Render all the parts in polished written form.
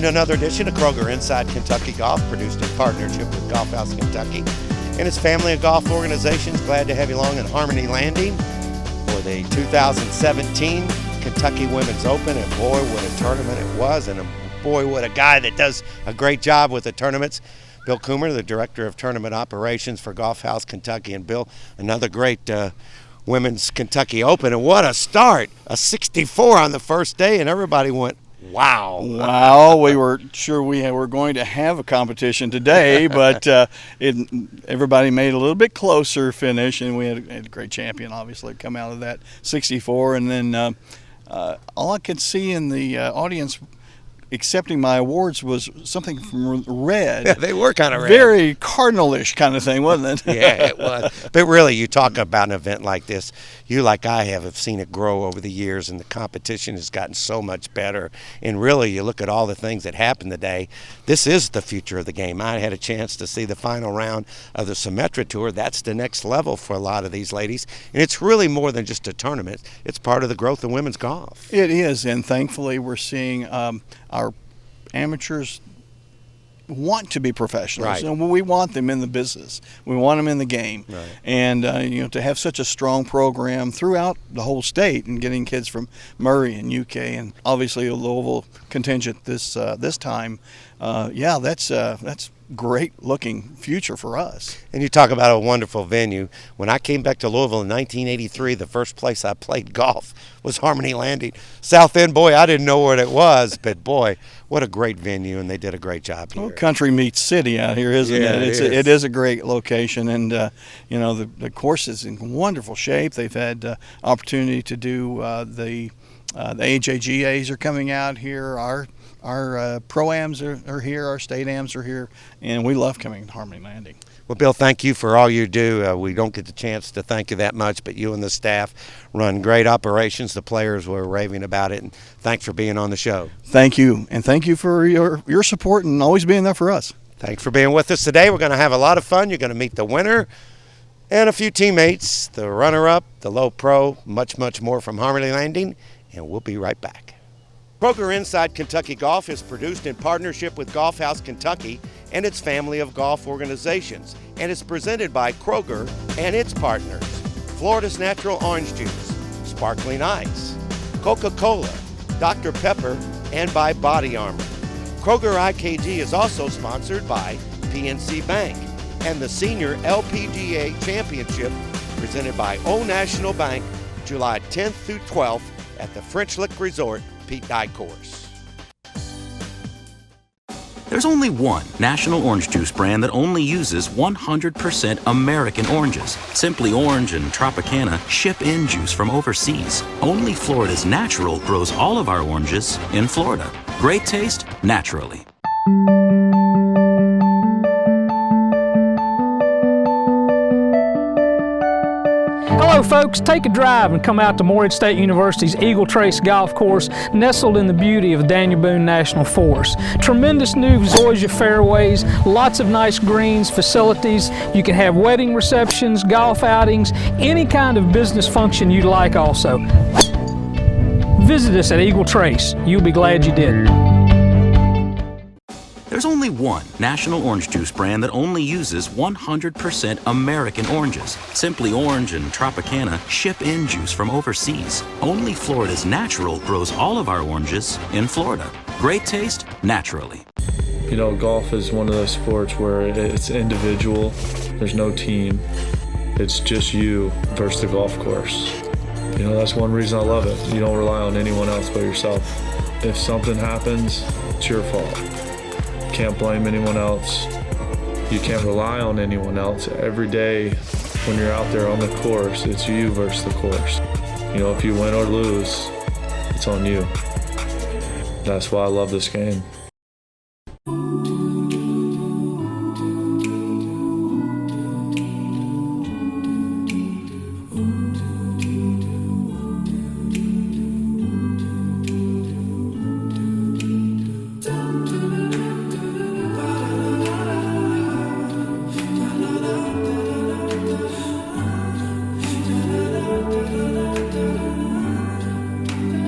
welcome to another edition of Kroger Inside Kentucky Golf, produced in partnership with Golf House Kentucky and its family of golf organizations. Glad to have you along in Harmony Landing for the 2017 Kentucky Women's Open. And boy, what a tournament it was, and boy, what a guy that does a great job with the tournaments. Bill Coomer, the Director of Tournament Operations for Golf House Kentucky. And Bill, another great Women's Kentucky Open. And what a start, a 64 on the first day, and everybody went, wow. Wow, we were sure we were going to have a competition today, but everybody made a little bit closer finish, and we had a great champion, obviously, come out of that 64. And then all I could see in the audience accepting my awards was something from red. Yeah, they were kind of red. Very Cardinal-ish kind of thing, wasn't it? Yeah, it was. But really, you talk about an event like this, you, like I have seen it grow over the years, and the competition has gotten so much better. And really, you look at all the things that happened today, this is the future of the game. I had a chance to see the final round of the Symetra Tour. That's the next level for a lot of these ladies. And it's really more than just a tournament. It's part of the growth of women's golf. It is, and thankfully we're seeing our amateurs want to be professionals. Right. And we want them in the business. We want them in the game. Right. And to have such a strong program throughout the whole state, and getting kids from Murray and UK and obviously a Louisville contingent this time, that's great looking future for us. And you talk about a wonderful venue. When I came back to Louisville in 1983, the first place I played golf was Harmony Landing. South End, boy, I didn't know what it was, but boy, what a great venue, and they did a great job here. Well, country meets city out here, isn't Yeah, it? it is a great location, and the course is in wonderful shape. They've had opportunity to do the AJGAs are coming out here. Our pro-ams are here, our state-ams are here, and we love coming to Harmony Landing. Well, Bill, thank you for all you do. We don't get the chance to thank you that much, but you and the staff run great operations. The players were raving about it, and thanks for being on the show. Thank you, and thank you for your support and always being there for us. Thanks for being with us today. We're going to have a lot of fun. You're going to meet the winner and a few teammates, the runner-up, the low pro, much, much more from Harmony Landing, and we'll be right back. Kroger Inside Kentucky Golf is produced in partnership with Golf House Kentucky and its family of golf organizations, and is presented by Kroger and its partners: Florida's Natural Orange Juice, Sparkling Ice, Coca-Cola, Dr. Pepper, and by Body Armor. Kroger IKG is also sponsored by PNC Bank and the Senior LPGA Championship, presented by Old National Bank, July 10th through 12th at the French Lick Resort, Pete Dye Course. There's only one National Orange Juice brand that only uses 100% American oranges. Simply Orange and Tropicana ship in juice from overseas. Only Florida's Natural grows all of our oranges in Florida. Great taste, naturally. Hello folks, take a drive and come out to Morehead State University's Eagle Trace Golf Course, nestled in the beauty of Daniel Boone National Forest. Tremendous new zoysia fairways, lots of nice greens, facilities. You can have wedding receptions, golf outings, any kind of business function you'd like also. Visit us at Eagle Trace. You'll be glad you did. There's only one National Orange Juice brand that only uses 100% American oranges. Simply Orange and Tropicana ship in juice from overseas. Only Florida's Natural grows all of our oranges in Florida. Great taste, naturally. You know, golf is one of those sports where it's individual. There's no team. It's just you versus the golf course. You know, that's one reason I love it. You don't rely on anyone else but yourself. If something happens, it's your fault. Can't blame anyone else. You can't rely on anyone else. Every day when you're out there on the course, it's you versus the course. You know, if you win or lose, it's on you. That's why I love this game.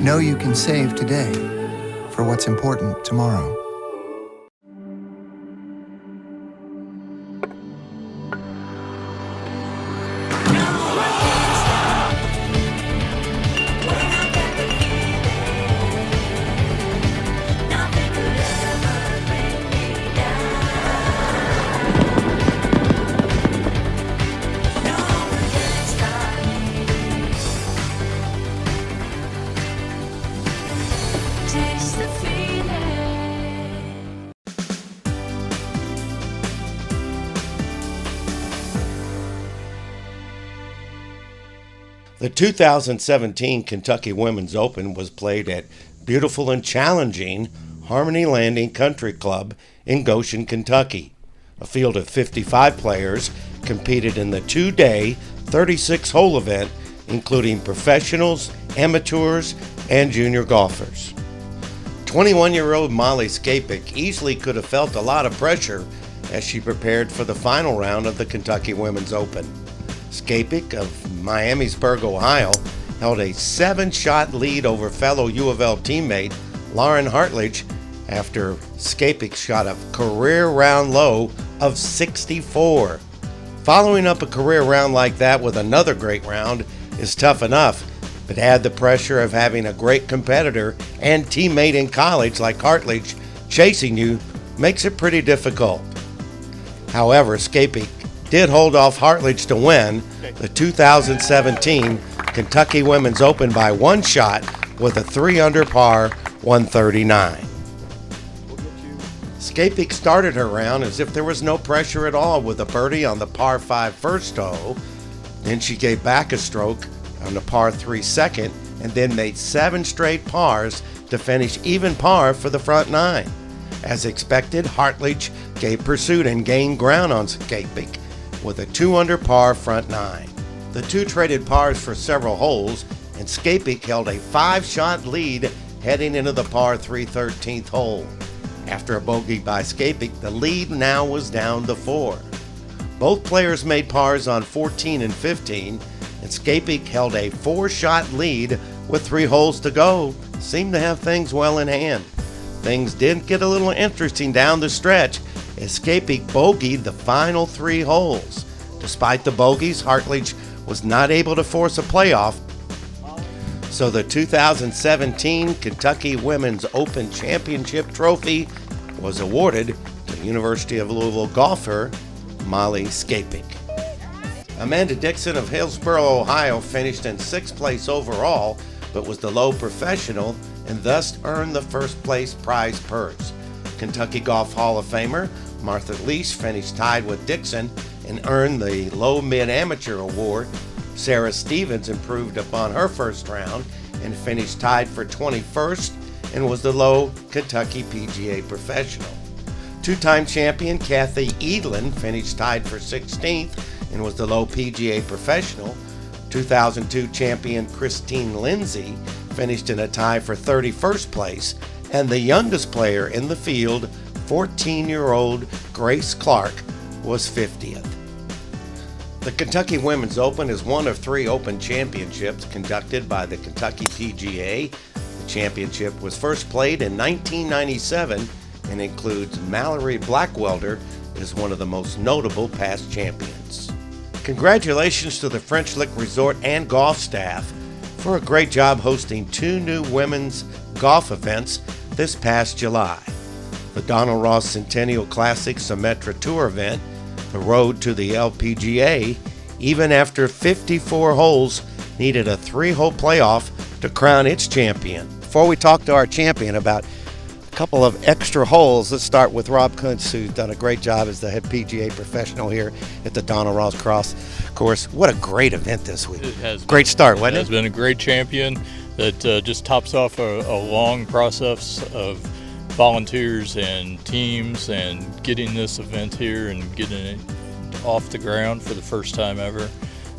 Know you can save today for what's important tomorrow. The 2017 Kentucky Women's Open was played at beautiful and challenging Harmony Landing Country Club in Goshen, Kentucky. A field of 55 players competed in the two-day 36-hole event, including professionals, amateurs, and junior golfers. 21-year-old Molly Skapik easily could have felt a lot of pressure as she prepared for the final round of the Kentucky Women's Open. Skapik of Miamisburg, Ohio, held a 7-shot lead over fellow U of L teammate Lauren Hartledge after Skapik shot a career round low of 64. Following up a career round like that with another great round is tough enough, but add the pressure of having a great competitor and teammate in college like Hartledge chasing you makes it pretty difficult. However, Skapik did hold off Hartledge to win the 2017 Kentucky Women's Open by one shot with a 3-under par 139. Skapik started her round as if there was no pressure at all with a birdie on the par 5 first hole. Then she gave back a stroke on the par 3 second and then made 7 straight pars to finish even par for the front 9. As expected, Hartledge gave pursuit and gained ground on Skapik with a 2-under par front 9. The two traded pars for several holes, and Skapik held a 5-shot lead heading into the par 3 13th hole. After a bogey by Skapik, the lead now was down to 4. Both players made pars on 14 and 15, and Skapik held a 4-shot lead with 3 holes to go. Seemed to have things well in hand. Things did get a little interesting down the stretch as Skapik bogeyed the final 3 holes. Despite the bogeys, Hartledge was not able to force a playoff, so the 2017 Kentucky Women's Open Championship trophy was awarded to University of Louisville golfer Molly Skapik. Amanda Dixon of Hillsboro, Ohio finished in 6th place overall, but was the low professional and thus earned the first place prize purse. Kentucky Golf Hall of Famer Martha Leash finished tied with Dixon and earned the low mid amateur award. Sarah Stevens improved upon her first round and finished tied for 21st and was the low Kentucky PGA professional. Two-time champion Kathy Edlin finished tied for 16th and was the low PGA professional. 2002 champion Christine Lindsay finished in a tie for 31st place, and the youngest player in the field, 14-year-old Grace Clark, was 50th. The Kentucky Women's Open is one of 3 Open Championships conducted by the Kentucky PGA. The championship was first played in 1997 and includes Mallory Blackwelder as one of the most notable past champions. Congratulations to the French Lick Resort and golf staff for a great job hosting 2 new women's golf events this past July. The Donald Ross Centennial Classic Symetra Tour event, the road to the LPGA, even after 54 holes, needed a 3-hole playoff to crown its champion. Before we talk to our champion about a couple of extra holes, let's start with Rob Kuntz, who's done a great job as the head PGA professional here at the Donald Ross Cross course. What a great event this week. It has great start, wasn't it? It has been a great champion that just tops off a long process of volunteers and teams and getting this event here and getting it off the ground for the first time ever.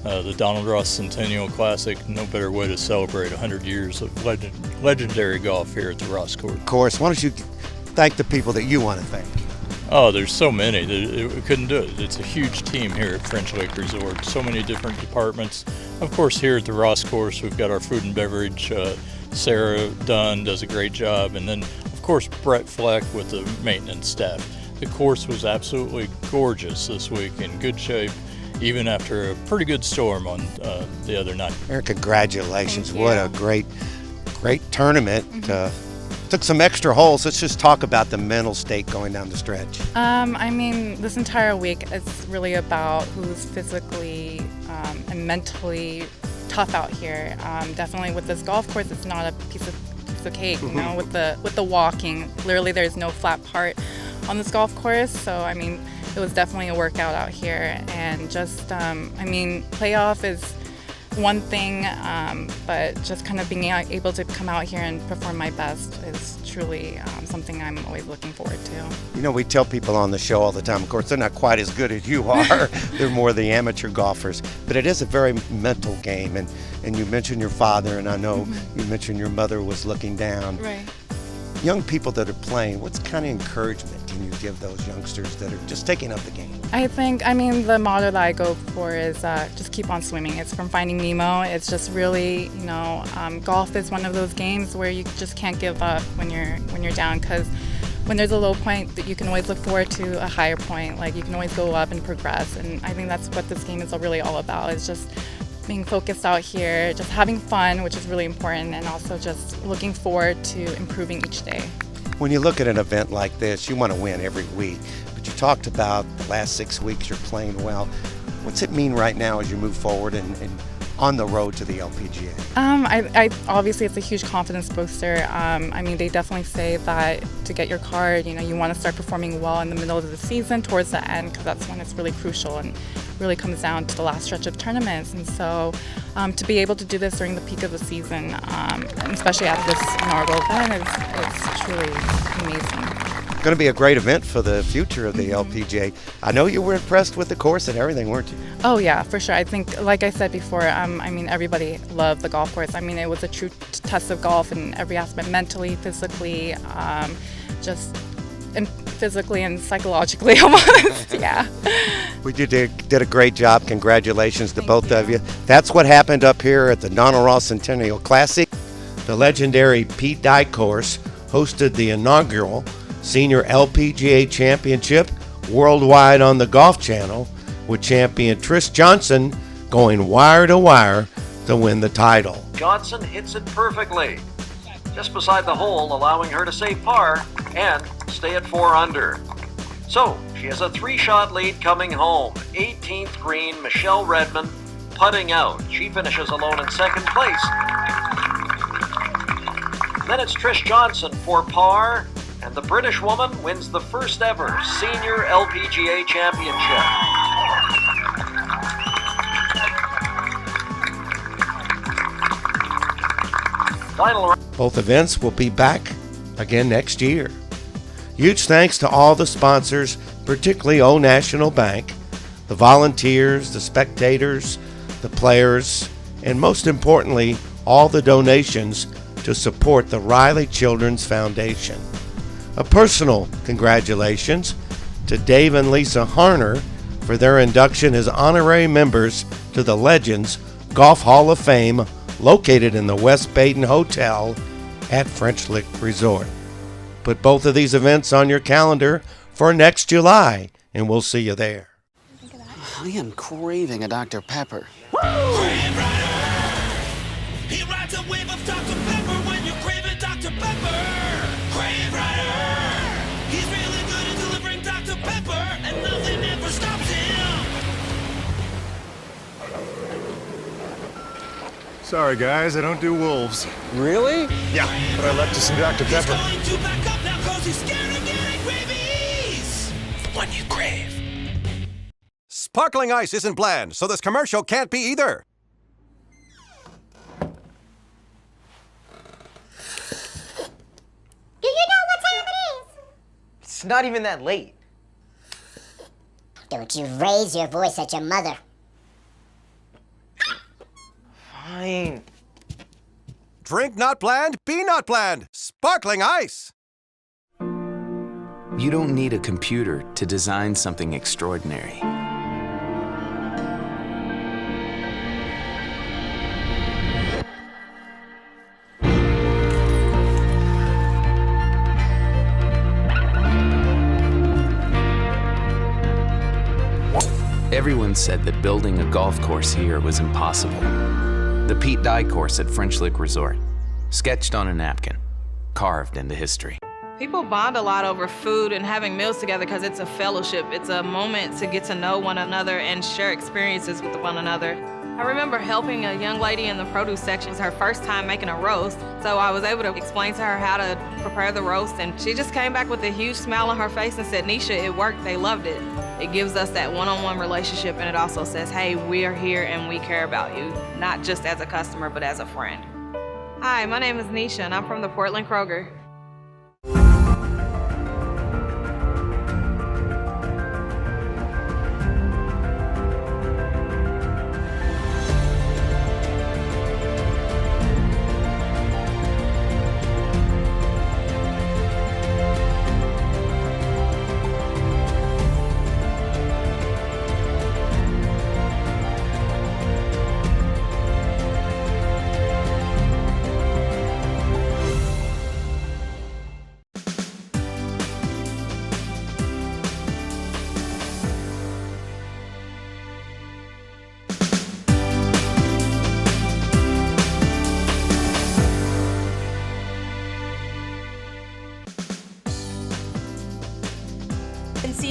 The Donald Ross Centennial Classic, no better way to celebrate 100 years of legendary golf here at the Ross Course. Of course, why don't you thank the people that you want to thank? Oh, there's so many. We couldn't do it. It's a huge team here at French Lake Resort. So many different departments. Of course, here at the Ross Course, we've got our food and beverage. Sarah Dunn does a great job. And then, of course, Brett Fleck with the maintenance staff. The course was absolutely gorgeous this week, in good shape, even after a pretty good storm on the other night. Eric, congratulations. What a great tournament. Took some extra holes. Let's just talk about the mental state going down the stretch. I mean, this entire week it's really about who's physically and mentally tough out here. Definitely with this golf course, it's not a piece of cake. You know, with the walking, literally there's no flat part on this golf course. So I mean, it was definitely a workout out here, and just I mean, playoff is one thing, but just kind of being able to come out here and perform my best is truly something I'm always looking forward to. You know, we tell people on the show all the time, of course, they're not quite as good as you are. They're more the amateur golfers. But it is a very mental game. And you mentioned your father, and I know you mentioned your mother was looking down. Right. Young people that are playing, what kind of encouragement can you give those youngsters that are just taking up the game? I mean, the motto that I go for is just keep on swimming. It's from Finding Nemo. It's just really, golf is one of those games where you just can't give up when you're down, because when there's a low point, that you can always look forward to a higher point. Like, you can always go up and progress. And I think that's what this game is really all about. It's just being focused out here, just having fun, which is really important, and also just looking forward to improving each day. When you look at an event like this, you want to win every week. But you talked about the last 6 weeks you're playing well. What's it mean right now as you move forward and on the road to the LPGA? I obviously it's a huge confidence booster. I mean, they definitely say that to get your card, you want to start performing well in the middle of the season, towards the end, because that's when it's really crucial and really comes down to the last stretch of tournaments. And so to be able to do this during the peak of the season, and especially at this inaugural event, it's truly amazing. Going to be a great event for the future of the LPGA. I know you were impressed with the course and everything, weren't you? Oh yeah, for sure. I think, like I said before, everybody loved the golf course. I mean, it was a true test of golf in every aspect, mentally, physically, physically and psychologically almost. Yeah. You did a great job. Congratulations to both of you. That's what happened up here at the Donald Ross Centennial Classic. The legendary Pete Dye course hosted the inaugural Senior LPGA Championship worldwide on the Golf Channel, with champion Trish Johnson going wire to wire to win the title. Johnson hits it perfectly, just beside the hole, allowing her to save par and stay at 4 under. So she has a 3-shot lead coming home. 18th green, Michelle Redmond putting out. She finishes alone in second place. Then it's Trish Johnson for par, and the British woman wins the first ever Senior LPGA Championship. Final round. Both events will be back again next year. Huge thanks to all the sponsors, particularly Old National Bank, the volunteers, the spectators, the players, and most importantly, all the donations to support the Riley Children's Foundation. A personal congratulations to Dave and Lisa Harner for their induction as honorary members to the Legends Golf Hall of Fame, located in the West Baden Hotel at French Lick Resort. Put both of these events on your calendar for next July, and we'll see you there. I am craving a Dr. Pepper. Crave Rider! He rides a wave of Dr. Pepper when you're craving Dr. Pepper! Crave Rider! He's really good at delivering Dr. Pepper, and nothing ever stops him! Sorry guys, I don't do wolves. Really? Yeah, but I left to some Dr. Pepper. He's going to back up now cause he's scared of getting rabies! When you crave. Sparkling ice isn't bland, so this commercial can't be either. Do you know what time it is? It's not even that late. Don't you raise your voice at your mother. Fine. Drink not bland, be not bland. Sparkling ice. You don't need a computer to design something extraordinary. Everyone said that building a golf course here was impossible. The Pete Dye course at French Lick Resort, sketched on a napkin, carved into history. People bond a lot over food and having meals together because it's a fellowship. It's a moment to get to know one another and share experiences with one another. I remember helping a young lady in the produce section. It was her first time making a roast, so I was able to explain to her how to prepare the roast, and she just came back with a huge smile on her face and said, Nisha, it worked, they loved it. It gives us that one-on-one relationship, and it also says, hey, we are here and we care about you, not just as a customer, but as a friend. Hi, my name is Nisha, and I'm from the Portland Kroger.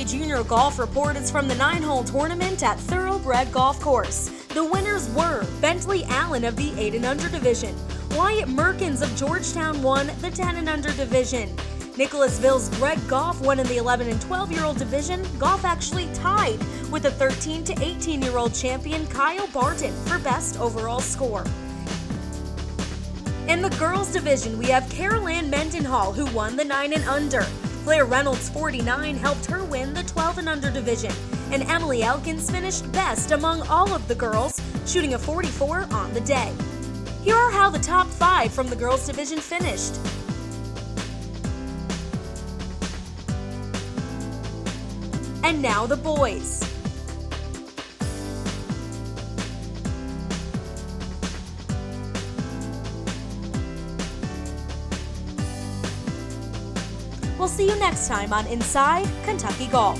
Junior Golf Report is from the 9-hole tournament at Thoroughbred Golf Course. The winners were Bentley Allen of the 8 and under division. Wyatt Merkins of Georgetown won the 10 and under division. Nicholasville's Greg Goff won in the 11 and 12-year-old division. Goff actually tied with the 13 to 18-year-old champion Kyle Barton for best overall score. In the girls division, we have Carol Ann Mendenhall, who won the 9 and under. Claire Reynolds, 49, helped her win the 12 and under division, and Emily Elkins finished best among all of the girls, shooting a 44 on the day. Here are how the top 5 from the girls division finished. And now the boys. We'll see you next time on Inside Kentucky Golf.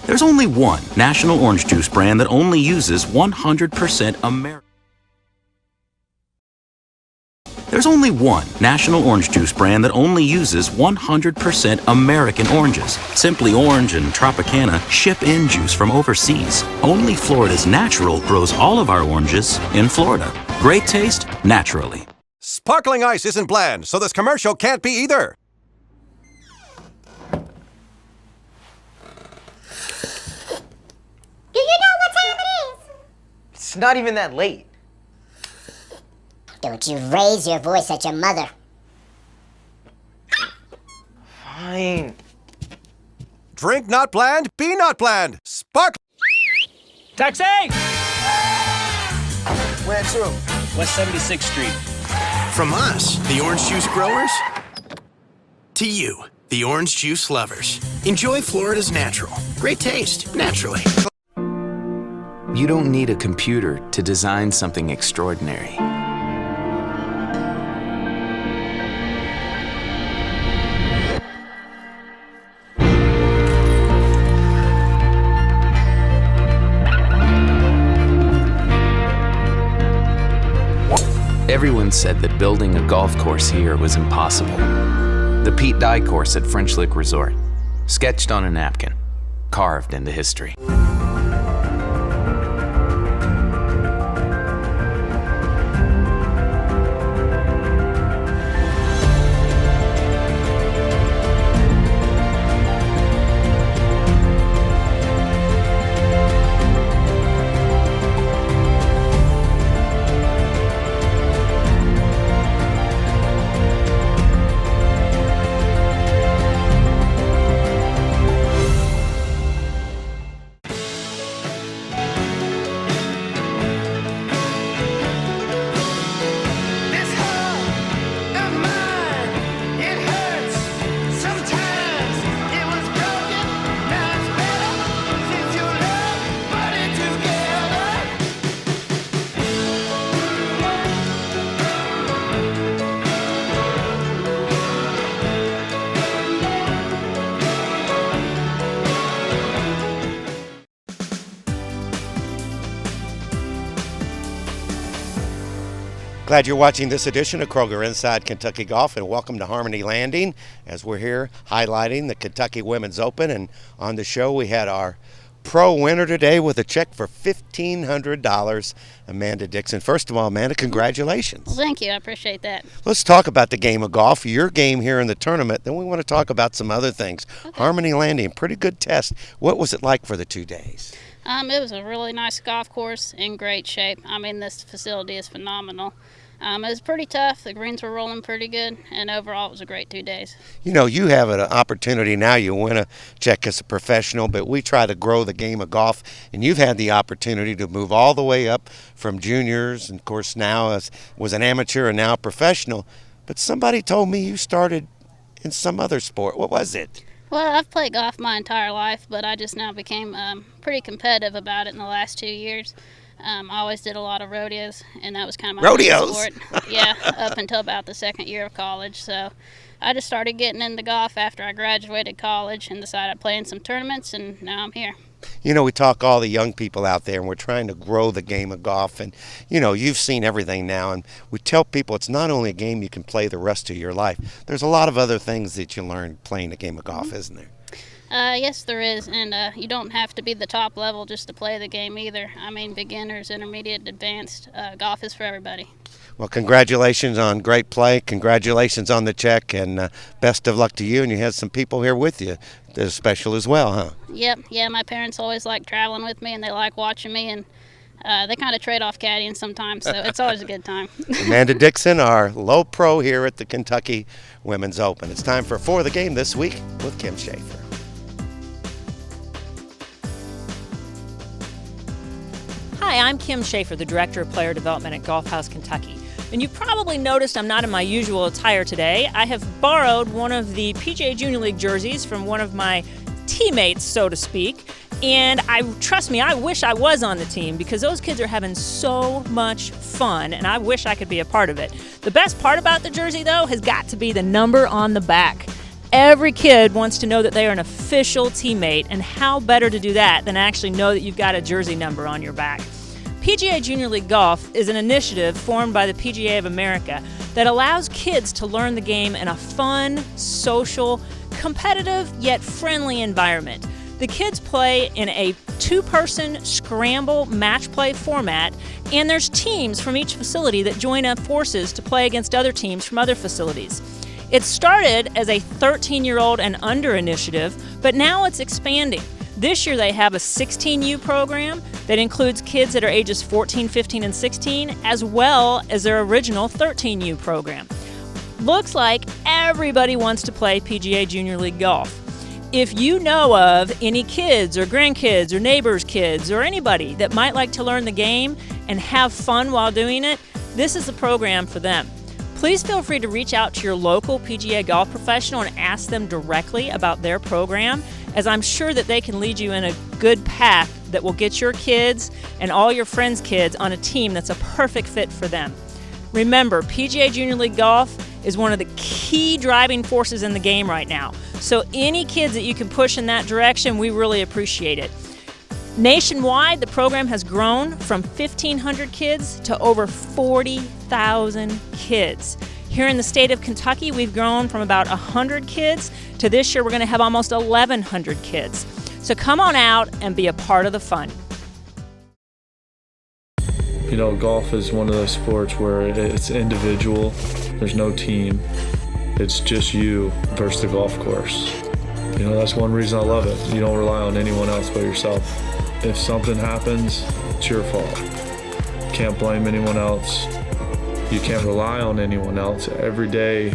There's only one national orange juice brand that only uses 100% American. There's only one national orange juice brand that only uses 100% American oranges. Simply Orange and Tropicana ship in juice from overseas. Only Florida's Natural grows all of our oranges in Florida. Great taste, naturally. Sparkling ice isn't bland, so this commercial can't be either. Do you know what time it is? It's not even that late. Don't you raise your voice at your mother. Fine. Drink not bland, be not bland. Spark. Taxi! Where to? West 76th Street. From us, the orange juice growers, to you, the orange juice lovers. Enjoy Florida's natural. Great taste, naturally. You don't need a computer to design something extraordinary. Everyone said that building a golf course here was impossible. The Pete Dye course at French Lick Resort, sketched on a napkin, carved into history. Glad you're watching this edition of Kroger Inside Kentucky Golf, and welcome to Harmony Landing as we're here highlighting the Kentucky Women's Open. And on the show we had our pro winner today with a check for $1,500, Amanda Dixon. First of all, Amanda, congratulations. Well, thank you. I appreciate that. Let's talk about the game of golf, your game here in the tournament. Then we want to talk about some other things. Okay. Harmony Landing, pretty good test. What was it like for the 2 days? It was a really nice golf course in great shape. I mean, this facility is phenomenal. It was pretty tough. The greens were rolling pretty good, and overall it was a great 2 days. You know, you have an opportunity now. You win a check as a professional, but we try to grow the game of golf, and you've had the opportunity to move all the way up from juniors, and of course now was an amateur and now a professional. But somebody told me you started in some other sport. What was it? Well, I've played golf my entire life, but I just now became pretty competitive about it in the last 2 years. I always did a lot of rodeos, and that was kind of my rodeos sport. Yeah, up until about the second year of college. So I just started getting into golf after I graduated college and decided I'd play in some tournaments, and now I'm here. You know, we talk all the young people out there, and we're trying to grow the game of golf. And, you know, you've seen everything now. And we tell people it's not only a game you can play the rest of your life. There's a lot of other things that you learn playing the game of golf, isn't there? Yes, there is. And you don't have to be the top level just to play the game either. I mean, beginners, intermediate, advanced, golf is for everybody. Well, congratulations on great play. Congratulations on the check, and best of luck to you. And you had some people here with you that are special as well, huh? Yep. Yeah, my parents always like traveling with me, and they like watching me, and they kind of trade off caddying sometimes, so it's always a good time. Amanda Dixon, our low pro here at the Kentucky Women's Open. It's time for the Game this week with Kim Schaefer. Hi, I'm Kim Schaefer, the Director of Player Development at Golf House Kentucky. And you've probably noticed I'm not in my usual attire today. I have borrowed one of the PGA Junior League jerseys from one of my teammates, so to speak. And trust me, I wish I was on the team because those kids are having so much fun, and I wish I could be a part of it. The best part about the jersey, though, has got to be the number on the back. Every kid wants to know that they are an official teammate, and how better to do that than actually know that you've got a jersey number on your back. PGA Junior League Golf is an initiative formed by the PGA of America that allows kids to learn the game in a fun, social, competitive, yet friendly environment. The kids play in a 2-person scramble match play format, and there's teams from each facility that join up forces to play against other teams from other facilities. It started as a 13-year-old and under initiative, but now it's expanding. This year they have a 16U program that includes kids that are ages 14, 15, and 16, as well as their original 13U program. Looks like everybody wants to play PGA Junior League Golf. If you know of any kids or grandkids or neighbors' kids or anybody that might like to learn the game and have fun while doing it, this is the program for them. Please feel free to reach out to your local PGA golf professional and ask them directly about their program, as I'm sure that they can lead you in a good path that will get your kids and all your friends' kids on a team that's a perfect fit for them. Remember, PGA Junior League Golf is one of the key driving forces in the game right now. So any kids that you can push in that direction, we really appreciate it. Nationwide, the program has grown from 1,500 kids to over 40,000 kids. Here in the state of Kentucky, we've grown from about 100 kids to this year we're going to have almost 1,100 kids. So come on out and be a part of the fun. You know, golf is one of those sports where it's individual. There's no team. It's just you versus the golf course. You know, that's one reason I love it. You don't rely on anyone else but yourself. If something happens, it's your fault. You can't blame anyone else. You can't rely on anyone else. Every day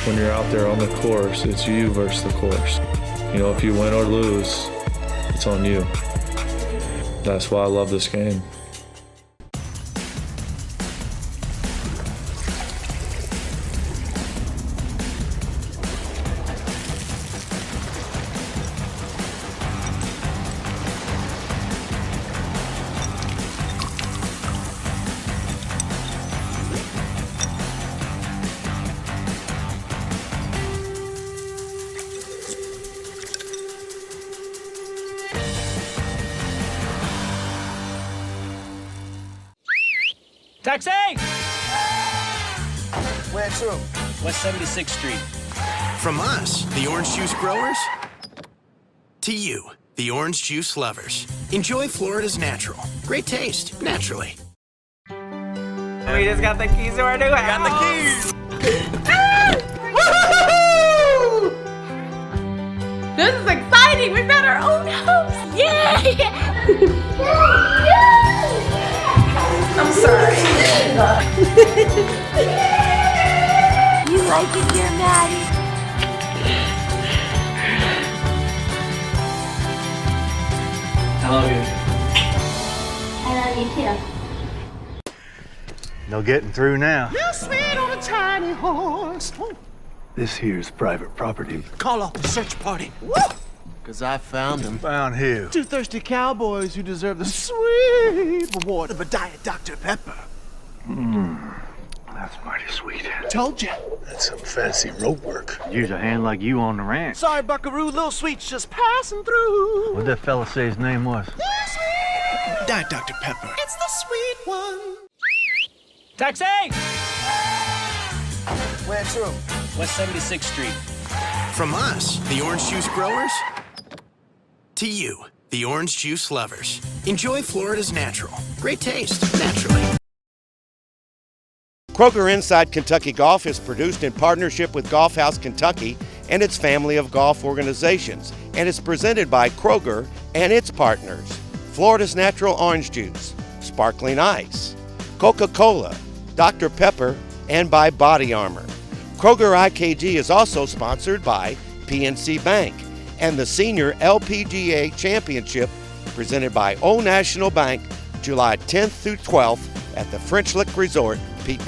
when you're out there on the course, it's you versus the course. You know, if you win or lose, it's on you. That's why I love this game. Taxi! Where to? West 76th Street. From us, the orange juice growers, to you, the orange juice lovers. Enjoy Florida's natural. Great taste, naturally. We just got the keys to our new house. Got the keys. This is exciting. We've got our own house. Yay! I'm sorry. You like it here, Maddie? I love you. I love you too. No getting through now. You sweet on a tiny horse. This here's private property. Call off the search party. Because I found him. Found who? Two thirsty cowboys who deserve the sweet reward of a Diet Dr. Pepper. That's mighty sweet. Told ya. That's some fancy rope work. Use a hand like you on the ranch. Sorry, Buckaroo. Little Sweet's just passing through. What'd that fella say his name was? Diet Dr. Pepper. It's the sweet one. Taxi! Where to? West 76th Street. From us, the orange juice growers, to you, the orange juice lovers. Enjoy Florida's natural. Great taste, naturally. Kroger Inside Kentucky Golf is produced in partnership with Golf House Kentucky and its family of golf organizations, and is presented by Kroger and its partners: Florida's Natural Orange Juice, Sparkling Ice, Coca-Cola, Dr. Pepper, and by Body Armor. Kroger IKG is also sponsored by PNC Bank and the Senior LPGA Championship presented by Old National Bank, July 10th through 12th at the French Lick Resort, Pete.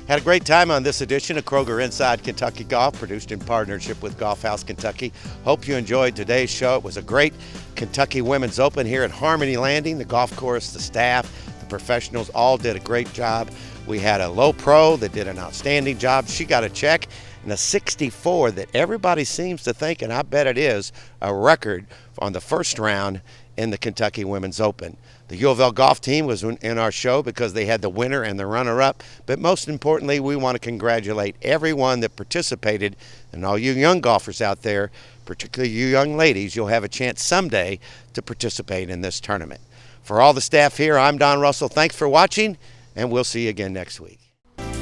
Had a great time on this edition of Kroger Inside Kentucky Golf, produced in partnership with Golf House Kentucky. Hope you enjoyed today's show. It was a great Kentucky Women's Open here at Harmony Landing. The golf course, the staff, the professionals all did a great job. We had a low pro that did an outstanding job. She got a check and a 64 that everybody seems to think, and I bet it is, a record on the first round in the Kentucky Women's Open. The U of L golf team was in our show because they had the winner and the runner-up, but most importantly, we want to congratulate everyone that participated, and all you young golfers out there, particularly you young ladies. You'll have a chance someday to participate in this tournament. For all the staff here, I'm Don Russell. Thanks for watching, and we'll see you again next week.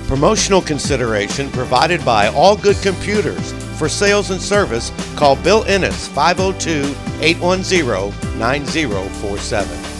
Promotional consideration provided by All Good Computers. For sales and service, call Bill Ennis, 502-810-9047.